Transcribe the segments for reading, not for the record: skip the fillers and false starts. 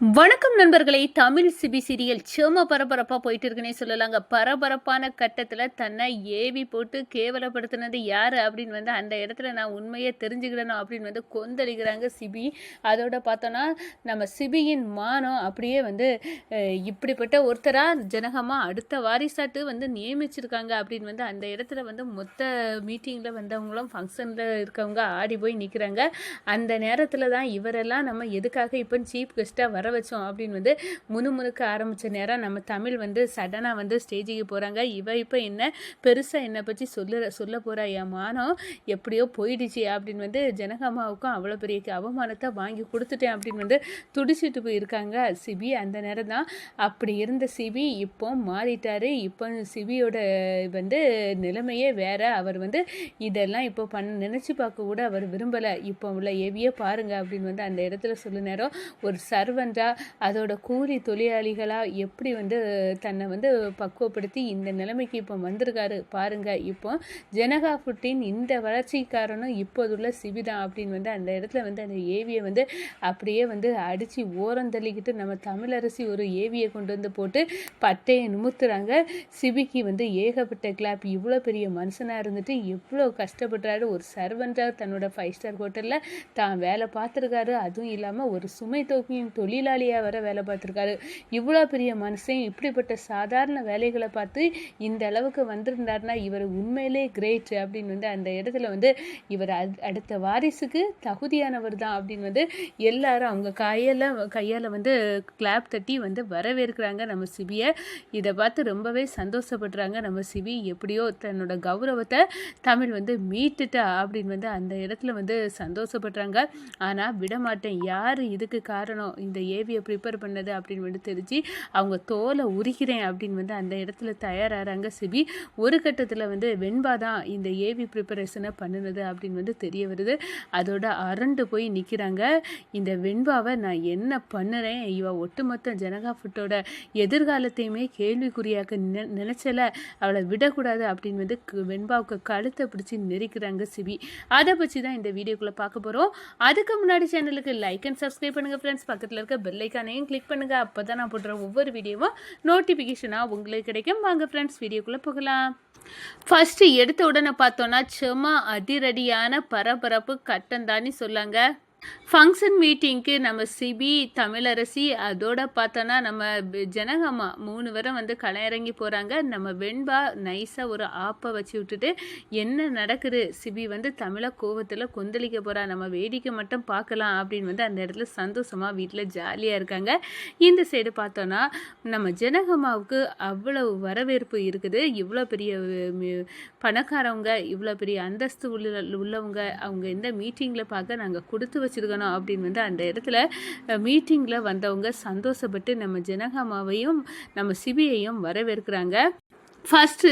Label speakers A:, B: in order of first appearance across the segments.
A: வணக்கம் நண்பர்களே. Tamil CP serial செம பரபரப்பாக போயிட்டு இருக்குன்னே சொல்லலாங்க. பரபரப்பான கட்டத்தில் தன்னை ஏவி போட்டு கேவலப்படுத்தினது யார் அப்படின்னு அந்த இடத்துல நான் உண்மையை தெரிஞ்சுக்கிடணும் அப்படின்னு கொந்தளிக்கிறாங்க சிபி. அதோட பார்த்தோன்னா நம்ம சிபியின் மானம் அப்படியே இப்படிப்பட்ட ஒருத்தராக ஜனகமாக அடுத்த வாரிசாட்டு நியமிச்சிருக்காங்க அப்படின்னு அந்த இடத்துல மொத்த மீட்டிங்கில் வந்தவங்களும் ஃபங்க்ஷனில் இருக்கவங்க ஆடி போய் நிற்கிறாங்க. அந்த நேரத்தில் தான் இவரெல்லாம் நம்ம எதுக்காக இப்போ சீஃப் கெஸ்ட்டாக வர வச்சோம் அப்படின்னு முணுமுணுக்க ஆரம்பித்த நேரம் நம்ம தமிழ் சடனாக ஸ்டேஜுக்கு போகிறாங்க. இப்போ என்ன பெருசாக என்னை பற்றி சொல்ல போகிறா, என் மானம் எப்படியோ போயிடுச்சு அப்படின்னு ஜனகம்மாவுக்கும் அவ்வளோ பெரிய அவமானத்தை வாங்கி கொடுத்துட்டேன் அப்படின்னு துடிச்சிட்டு போயிருக்காங்க சிபி. அந்த நேரம் தான் அப்படி இருந்த சிபி இப்போ மாறிட்டார். இப்போ சிபியோட நிலைமையே வேற. அவர் இதெல்லாம் இப்போ நினச்சி பார்க்க கூட அவர் விரும்பலை. இப்போ உள்ள ஏவியே பாருங்க அப்படின்னு அந்த இடத்துல சொல்ல நேரம் ஒரு சர்வெண்ட்டாக அதோட கூலி தொழிலாளிகளாக எப்படி தன்னை பக்குவப்படுத்தி இந்த நிலைமைக்கு இப்போ வந்திருக்காரு பாருங்க. இப்போ ஜனகா ஃபுட்டின் இந்த வளர்ச்சி காரணம் இப்போதுள்ள சிபிதான் அப்படின்னு அந்த இடத்துல அந்த ஏவியை அப்படியே அடித்து ஓரம் தள்ளிக்கிட்டு நம்ம தமிழரசி ஒரு ஏவியை கொண்டு போட்டு பட்டையை நிமித்துறாங்க. சிபிக்கு ஏகப்பட்ட கிளாப். இவ்வளோ பெரிய மனுஷனாக இருந்துட்டு எவ்வளோ கஷ்டப்படுறாரு. ஒரு சர்வெண்ட்டாக தன்னோட 5 ஸ்டார் ஹோட்டலில் தான் வேலை பார்த்துருக்காரு. அதுவும் இல்லாமல் ஒரு சுமை தூக்கியும் தொழிலாளியாக வர வேலை பார்த்துருக்காரு. இவ்வளோ பெரிய மனுஷன் இப்படிப்பட்ட சாதாரண வேலைகளை பார்த்து இந்த அளவுக்கு வந்திருந்தாருன்னா இவர் உண்மையிலே கிரேட் அப்படின்னு அந்த இடத்துல இவர் அடுத்த வாரிசுக்கு தகுதியானவர் தான் அப்படின்னு எல்லாரும் அவங்க கையால் கிளாப் தட்டி வரவேற்கிறாங்க நம்ம சிபியை. இதை பார்த்து ரொம்பவே சந்தோஷப்படுறாங்க நம்ம சிபி. எப்படியோ தன்னோட கௌரவத்தை தமிழ் மீட்டுட்டா அப்படின்னு அந்த இடத்துல சந்தோஷப்படுறாங்க. ஆனால் விடமாட்டேன், யார் இதுக்கு காரணம், இந்த ஏவியை ப்ரிப்பேர் பண்ணது அப்படின்னு தெரிஞ்சு அவங்க தோலை உரிக்கிறேன் அப்படின்னு அந்த இடத்துல தயாராகிறாங்க சிபி. ஒரு கட்டத்தில் வெண்பா தான் இந்த ஏவி ப்ரிப்பரேஷனை பண்ணினது அப்படின்னு தெரிய வருது. அதோட அரண்டு போய் நிற்கிறாங்க. இந்த வெண்பாவை நான் என்ன பண்ணுறேன், இவ ஒட்டுமொத்த ஜனகா ஃபுட்டோட எதிர்காலத்தையுமே கேள்விக்குறியாக்க நினைச்சல, அவளை விடக்கூடாது அப்படின்னு வெண்பாவுக்கு கழுத்தை பிடிச்சி நெரிக்கிறாங்க சிபி. அதை பற்றி தான் இந்த வீடியோக்குள்ளே பார்க்க போகிறோம். அதுக்கு முன்னாடி சேனலுக்கு லைக் அண்ட் சப்ஸ்கிரைப் பண்ணுங்கள் ஃப்ரெண்ட்ஸ். பக்கத்தில் இருக்க பெல் ஐக்கானையும் கிளிக் பண்ணுங்கள். அப்போ தான் நான் போடுற ஒவ்வொரு வீடியோவும் நோட்டிஃபிகேஷனாக உங்களுக்கு கிடைக்கும். வாங்க ஃப்ரெண்ட்ஸ் வீடியோக்குள்ளே போகலாம். ஃபஸ்ட்டு எடுத்த உடனே பார்த்தோன்னா சும்மா அதிரடியான பரபரப்பு கட்டம் தானே சொல்லாங்க. ஃபங்க்ஷன் மீட்டிங்க்கு நம்ம சிபி, தமிழரசி, அதோட பார்த்தோன்னா நம்ம ஜனகம்மா 3 பேரும் களமிறங்கி போகிறாங்க. நம்ம வெண்பா நைஸாக ஒரு ஆப்பை வச்சு விட்டுட்டு என்ன நடக்குது, சிபி தமிழை கோவத்தில் கொந்தளிக்க போகிறா, நம்ம வேடிக்கை மட்டும் பார்க்கலாம் அப்படின்னு அந்த இடத்துல சந்தோஷமாக வீட்டில் ஜாலியாக இருக்காங்க. இந்த சைடு பார்த்தோன்னா நம்ம ஜனகம்மாவுக்கு அவ்வளவு வரவேற்பு இருக்குது. இவ்வளோ பெரிய பணக்காரவங்க, இவ்வளோ பெரிய அந்தஸ்து உள்ளவங்க, அவங்க இந்த மீட்டிங்கில் பார்க்க நாங்கள் கொடுத்து வச்சுருக்கணும் அப்படின்னு அந்த இடத்துல மீட்டிங்கில் வந்தவங்க சந்தோஷப்பட்டு நம்ம ஜனகம்மாவையும் நம்ம சிபியையும் வரவேற்கிறாங்க. ஃபஸ்ட்டு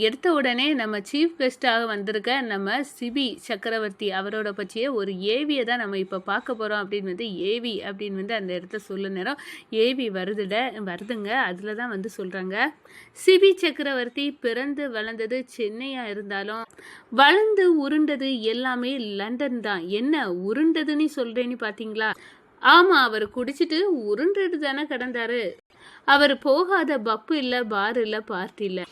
A: எடுத்த உடனே நம்ம சீஃப் கெஸ்ட்டாக வந்திருக்க நம்ம சிபி சக்கரவர்த்தி அவரோட பற்றிய ஒரு ஏவியை தான் நம்ம இப்போ பார்க்க போகிறோம் அப்படின்னு ஏவி அப்படின்னு அந்த இடத்த சொல்ல நேரம் ஏவி வருதுங்க. அதில் தான் சொல்கிறாங்க, சிபி சக்கரவர்த்தி பிறந்து வளர்ந்தது சென்னையாக இருந்தாலும் வளர்ந்து உருண்டது எல்லாமே லண்டன் தான். என்ன உருண்டதுன்னு சொல்கிறேன்னு பார்த்தீங்களா? ஆமாம், அவர் குடிச்சிட்டு உருண்டுட்டு தானே கிடந்தாரு. அவர் போகாத பப்பு இல்லை, பார் இல்லை, பார்ட்டி இல்லை.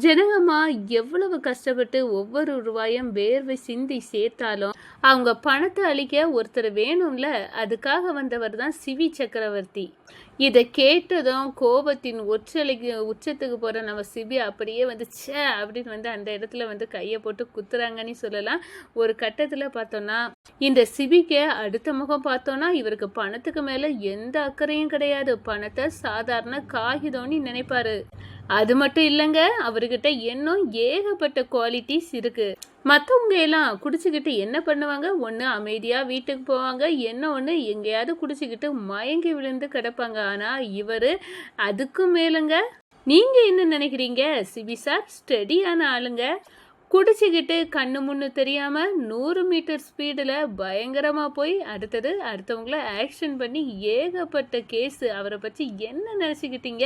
A: ஜனகம்மா எவ்வளவு கஷ்டப்பட்டு ஒவ்வொரு ரூபாயும் வேர்வை சிந்தி சேர்த்தாலும் அவங்க பணத்தை அளிக்க ஒருத்தர் வேணும்ல, அதுக்காக வந்தவர் தான் சிவி சக்கரவர்த்தி. இதை கேட்டதும் கோபத்தின் உச்சத்துக்கு போகிற நம்ம சிபி அப்படியே சே அப்படின்னு அந்த இடத்துல கையை போட்டு குத்துறாங்கன்னு சொல்லலாம். ஒரு கட்டத்தில் பார்த்தோன்னா இந்த சிபிக்கு அடுத்த முகம் பார்த்தோன்னா இவருக்கு பணத்துக்கு மேலே எந்த அக்கறையும் கிடையாது. பணத்தை சாதாரண காகிதம்னு நினைப்பாரு. அது மட்டும் இல்லைங்க, அவர்கிட்ட இன்னும் ஏகப்பட்ட குவாலிட்டிஸ் இருக்கு. மற்றவங்க எல்லாம் குடிச்சுக்கிட்டு என்ன பண்ணுவாங்க, ஒன்று அமைதியாக வீட்டுக்கு போவாங்க, என்ன ஒன்று எங்கேயாவது குடிச்சுக்கிட்டு மயங்கி விழுந்து கிடப்பாங்க. ஆனால் இவர் அதுக்கும் மேலுங்க. நீங்கள் என்ன நினைக்கிறீங்க, சிபி சார் ஸ்டடியான ஆளுங்க. குடிச்சுக்கிட்டு கண்ணு முன்னு தெரியாம 100 மீட்டர் ஸ்பீடில் பயங்கரமாக போய் அடுத்தவங்கள ஆக்ஷன் பண்ணி ஏகப்பட்ட கேஸு. அவரை பற்றி என்ன நினச்சிக்கிட்டீங்க?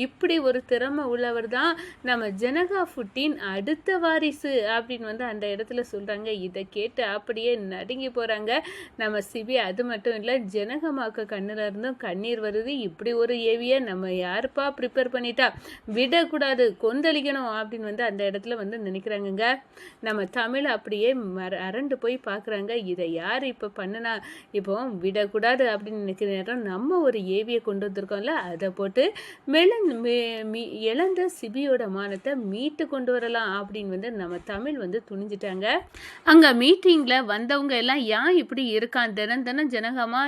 A: இப்படி ஒரு திறமை உள்ளவர் தான் நம்ம ஜனகாஃபுட்டின் அடுத்த வாரிசு அப்படின்னு வந்து அந்த இடத்துல சொல்கிறாங்க. இதை கேட்டு அப்படியே நடுங்கி போகிறாங்க நம்ம சிபி. அது மட்டும் இல்லை, ஜனகமாக்க கண்ணில் இருந்தும் கண்ணீர் வருது. இப்படி ஒரு ஏவியை நம்ம யாருப்பா ப்ரிப்பேர் பண்ணிட்டா, விடக்கூடாது, கொந்தளிக்கணும் அப்படின்னு வந்து அந்த இடத்துல வந்து நினைக்கிறாங்க. நம்ம தமிழ் அப்படியே அரண்டு போய் பார்க்குறாங்க. இதை யார் இப்போ பண்ணுனா? இப்போ விடக்கூடாது அப்படின்னு நினைக்கிற நேரம் நம்ம ஒரு ஏவியை கொண்டு வந்திருக்கோம்ல, அதை போட்டு இழந்த சிபியோட மானத்தை மீட்டு கொண்டு வரலாம் அப்படின்னு வந்து நம்ம தமிழ் வந்து துணிஞ்சிட்டாங்க. அங்கே மீட்டிங்கில் வந்தவங்க எல்லாம் ஏன் இப்படி இருக்கான், தினம் ஜனகமா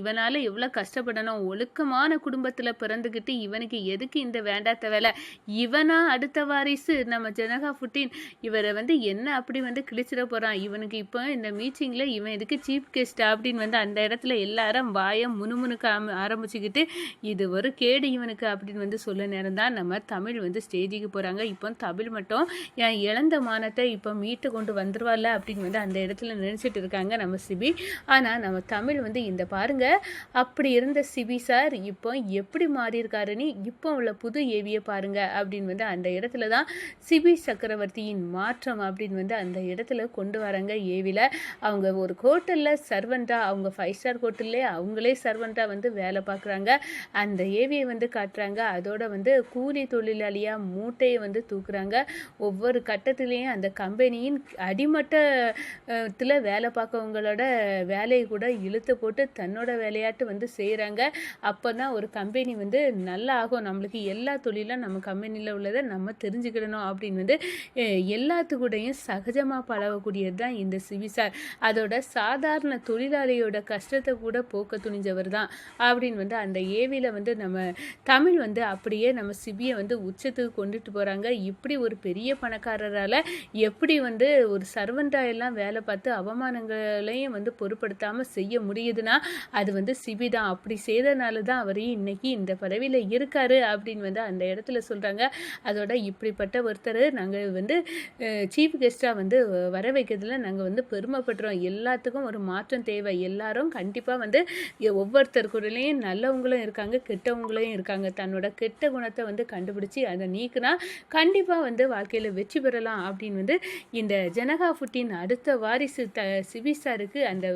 A: இவனால் எவ்வளோ கஷ்டப்படணும், ஒழுக்கமான குடும்பத்தில் பிறந்துக்கிட்டு இவனுக்கு எதுக்கு இந்த வேண்டாத்த வேலை, இவனா அடுத்த வாரிசு நம்ம ஜனகாஃபுட்டின், இவரை வந்து என்ன அப்படி வந்து கிழிச்சிட போகிறான், இவனுக்கு இப்போ இந்த மீட்டிங்கில் இவன் எதுக்கு சீஃப் கெஸ்ட் அப்படின்னு வந்து அந்த இடத்துல எல்லாரும் வாயம் முணுமுணுக்க ஆரம்பிச்சுக்கிட்டு இது ஒரு கேடு இவனுக்கு அப்படின்னு வந்து சொல்ல நேரம் தான் நம்ம தமிழ் வந்து ஸ்டேஜுக்கு போகிறாங்க. இப்போ தமிழ் மட்டும் என் இழந்த மானத்தை இப்போ மீட்டு கொண்டு வந்துருவாள்ல அப்படின்னு வந்து அந்த இடத்துல நினச்சிட்டு இருக்காங்க நம்ம சிபி. ஆனால் நம்ம தமிழ் வந்து இந்த பாருங்க, அப்படி இருந்த சிபி சார் இப்போ எப்படி மாறியிருக்காருன்னு இப்போ உள்ள புது ஏவியை பாருங்க அப்படின்னு வந்து அந்த இடத்துல தான் சிபி சக்கரவர்த்தியின் மாற்றம் அப்படின்னு வந்து அந்த இடத்துல கொண்டு வராங்க ஏவியில். அவங்க ஒரு ஹோட்டலில் சர்வெண்ட்டாக, அவங்க 5 ஸ்டார் ஹோட்டல்லே அவங்களே சர்வெண்ட்டாக வந்து வேலை பார்க்குறாங்க. அந்த ஏவியை வந்து காட்டுறாங்க. அதோட வந்து கூலி தொழிலாளியாக மூட்டையை வந்து தூக்குறாங்க. ஒவ்வொரு கட்டத்திலையும் அந்த கம்பெனியின் அடிமட்டத்தில் வேலை பார்க்கவங்களோட வேலையை கூட இழுத்து போட்டு தன்னோட வேலையாட்டு வந்து செய்கிறாங்க. அப்போ தான் ஒரு கம்பெனி வந்து நல்லா ஆகும், நம்மளுக்கு எல்லா தொழிலும் நம்ம கம்பெனியில் உள்ளதை நம்ம தெரிஞ்சுக்கிடணும் அப்படின்னு வந்து எல்லாத்துக்கூடையும் சகஜமாக பழகக்கூடியது தான் இந்த சிபி சார். அதோட சாதாரண தொழிலாளியோட கஷ்டத்தை கூட போக்க துணிஞ்சவர் தான் அப்படின்னு வந்து அந்த ஏவியில் வந்து நம்ம தமிழ் வந்து அப்படியே நம்ம சிபியை வந்து உச்சத்துக்கு கொண்டுட்டு போகிறாங்க. இப்படி ஒரு பெரிய பணக்காரரால் எப்படி வந்து ஒரு சர்வெண்ட்டாக எல்லாம் வேலை பார்த்து அவமானங்களையும் வந்து பொருட்படுத்தாமல் செய்ய முடியுதுன்னா அது வந்து சிபி தான். அப்படி செய்தனால தான் அவர் இன்னைக்கு இந்த பதவியில் இருக்காரு அப்படின்னு வந்து அந்த இடத்துல சொல்கிறாங்க. அதோட இப்படிப்பட்ட ஒருத்தர் நாங்கள் வந்து சீஃப் கெஸ்ட்டாக வந்து வர வைக்கிறதுல நாங்கள் வந்து பெருமைப்படுறோம். எல்லாத்துக்கும் ஒரு மாற்றம் தேவை. எல்லாரும் கண்டிப்பாக வந்து ஒவ்வொருத்தருக்குள்ளேயும் நல்லவங்களும் இருக்காங்க, கெட்டவங்களும் இருக்காங்க. தன்னோட கெட்ட குணத்தை வந்து கண்டுபிடிச்சி அதை நீக்குனா கண்டிப்பாக வந்து வாழ்க்கையில் வெற்றி பெறலாம் அப்படின்னு வந்து இந்த ஜனகாஃபுட்டின் அடுத்த வாரிசு சிபி சாருக்கு அந்த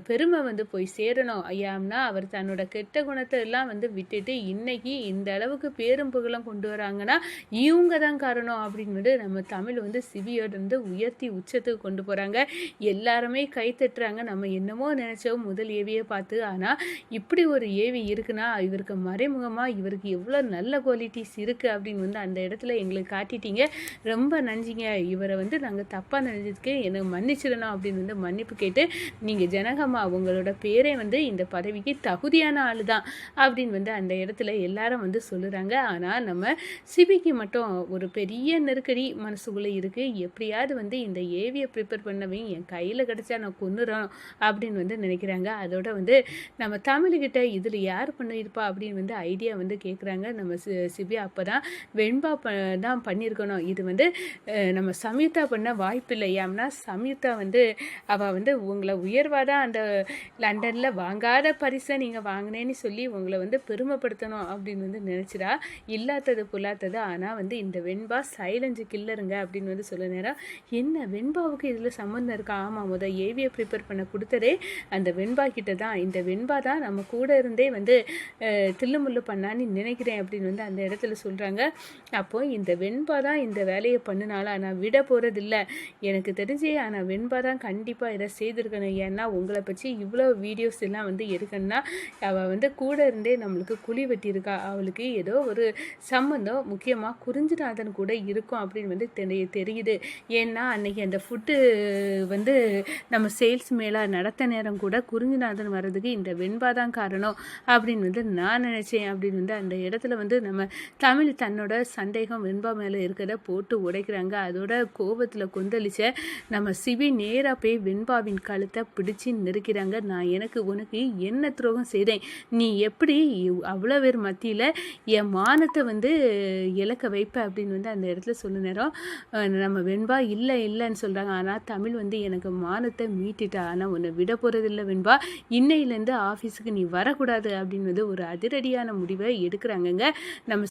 A: பெருமை வந்து போய் சேரணும். ஐயாம்னா அவர் தன்னோட கெட்ட குணத்தை எல்லாம் வந்து விட்டுட்டு இன்னைக்கு இந்த அளவுக்கு பேரும் புகழும் கொண்டு வராங்கன்னா இவங்க தான் காரணம் அப்படின்னு வந்து நம்ம தமிழ் வந்து சிபியோட இருந்து உயர்த்தி உச்சத்துக்கு கொண்டு போகிறாங்க. எல்லாருமே கை தட்டுறாங்க. நம்ம என்னமோ நினச்சோம் முதல் ஏவியை பார்த்து, ஆனால் இப்படி ஒரு ஏவி இருக்குன்னா இவருக்கு மறைமுகமாக இவருக்கு எவ்வளோ நல்ல குவாலிட்டிஸ் இருக்குது அப்படின்னு வந்து அந்த இடத்துல எங்களுக்கு காட்டிட்டீங்க. ரொம்ப நன்றிங்க. இவரை வந்து நாங்கள் தப்பாக நினைச்சதுக்கு எனக்கு மன்னிச்சிடணும் அப்படின்னு வந்து மன்னிப்பு கேட்டு, நீங்கள் ஜனகம்மா உங்களோட பேரை வந்து இந்த பதவிக்கு தகுதியான ஆள் தான் அப்படின்னு வந்து அந்த இடத்துல எல்லாரும் வந்து சொல்லுறாங்க. ஆனால் நம்ம சிபிக்கு மட்டும் ஒரு பெரிய நெருக்கடி மனசுக்குள்ளே இருக்குது. எப்படியாவது வந்து இந்த ஏவியை ப்ரிப்பேர் பண்ணவே என் கையில் கிடச்சா நான் கொண்டுறோம் அப்படின்னு வந்து நினைக்கிறாங்க. அதோட வந்து நம்ம தமிழ்கிட்ட இதில் யார் பண்ணியிருப்பா அப்படின்னு வந்து ஐடியா வந்து கேட்குறாங்க நம்ம சிபி. அப்போ தான் வெண்பா தான் பண்ணியிருக்கணும். இது வந்து நம்ம சம்யுக்தா பண்ண வாய்ப்பு இல்லை. ஏன்னா சம்யுக்தா வந்து அவள் வந்து உங்களை உயர்வாக தான் அந்த லண்டனில் வாங்காத பரிசை நீங்கள் வாங்கினேன்னு சொல்லி உங்களை வந்து பெருமைப்படுத்தணும் அப்படின்னு வந்து நினச்சிடா. இல்லாதது புல்லாத்தது. ஆனால் வந்து இந்த வெண்பா சைலஞ்சு கில்லருங்க அப்படின்னு வந்து சொல்ல நேரம், என்ன வெண்பாவுக்கு இதில் சம்மந்தம் இருக்கா? ஆமாம், முதல் ஏவியை ப்ரிப்பேர் பண்ண கொடுத்ததே அந்த வெண்பா கிட்ட தான். இந்த வெண்பா தான் நம்ம கூட இருந்தே வந்து தில்லுமுள்ளு பண்ணான்னு நினைக்கிறேன் அப்படின்னு வந்து அந்த இடத்துல சொல்கிறாங்க. அப்போது இந்த வெண்பா தான் இந்த வேலையை பண்ணினாலும் நான் விட போகிறதில்ல எனக்கு தெரிஞ்சே. ஆனால் வெண்பா தான் கண்டிப்பாக இதை செய்திருக்கணும். ஏன்னா உங்களை பற்றி இவ்வளோ வீடியோஸ் எல்லாம் வந்து எடுக்கணும்னா அவள் வந்து கூட இருந்தே நம்மளுக்கு குழி வெட்டியிருக்கா. அவளுக்கு ஏதோ ஒரு சம்மந்தம் முக்கியமாக குறிஞ்சிநாதன் கூட இருக்கும் அப்படின்னு வந்து தெரியுது. ஏன்னா அன்னைக்கு அந்த ஃபுட்டு வந்து நம்ம சேல்ஸ் மேலே நடத்த நேரம் கூட குறிஞ்சிநாதன் வர்றதுக்கு இந்த வெண்பா தான் காரணம் அப்படின்னு வந்து நான் நினச்சேன் அப்படின்னு வந்து அந்த இடத்துல வந்து நம்ம தமிழ் தன்னோட சந்தேகம் வெண்பா மேலே இருக்கிறத போட்டு உடைக்கிறாங்க. அதோட கோபத்தில் கொந்தளிச்ச நம்ம சிபி நேராக போய் வெண்பாவின் கழுத்தை பிடிச்சி நெருக்கிறாங்க. நான் உனக்கு என்ன துரோகம் செய்தேன்? நீ எப்படி அவ்வளோ பேர் மத்தியில் என் மானத்தை வந்து இழக்க வைப்ப அப்படின்னு வந்து அந்த இடத்துல சொல்ல நேரம் நம்ம வெண்பா இல்லை இல்லைன்னு சொல்கிறாங்க. ஆனால் தமிழ் வந்து எனக்கு மானத்தை மீட்டுட்டா, ஆனால் உன்னை விட போகிறதில்ல வெண்பா, இன்னையிலேருந்து ஆஃபீஸுக்கு நீ வரக்கூடாது அப்படின்னு வந்து ஒரு அதிரடியான முடிவை எடுக்கிறாங்கங்க நம்ம